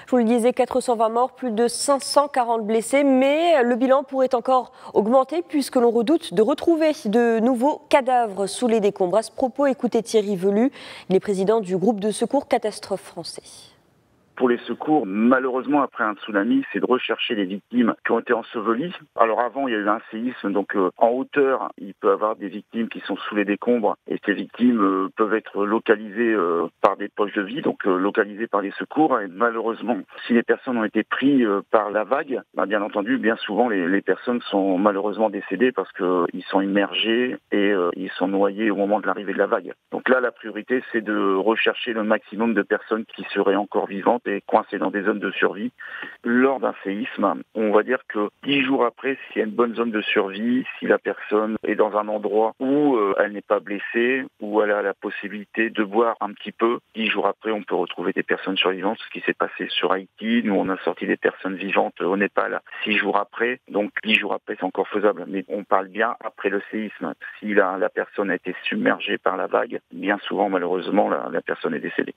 Je vous le disais, 420 morts, plus de 540 blessés, mais le bilan pourrait encore augmenter puisque l'on redoute de retrouver de nouveaux cadavres sous les décombres. À ce propos, écoutez Thierry Velu, il est président du groupe de secours Catastrophe français. Pour les secours, malheureusement, après un tsunami, c'est de rechercher les victimes qui ont été ensevelies. Alors avant, il y a eu un séisme, donc en hauteur, il peut y avoir des victimes qui sont sous les décombres et ces victimes peuvent être localisées par des poches de vie, donc localisées par les secours. Et malheureusement, si les personnes ont été prises par la vague, bien entendu, bien souvent, les personnes sont malheureusement décédées parce qu'ils sont immergés et ils sont noyés au moment de l'arrivée de la vague. Donc là, la priorité, c'est de rechercher le maximum de personnes qui seraient encore vivantes et coincées dans des zones de survie. Lors d'un séisme, on va dire que 10 jours après, s'il y a une bonne zone de survie, si la personne est dans un endroit où elle n'est pas blessée, où elle a la possibilité de boire un petit peu, 10 jours après, on peut retrouver des personnes survivantes, ce qui s'est passé sur Haïti. Nous, on a sorti des personnes vivantes au Népal 6 jours après, donc 10 jours après, c'est encore faisable. Mais on parle bien après le séisme. Si la personne a été submergée par la vague, bien souvent, malheureusement, la personne est décédée.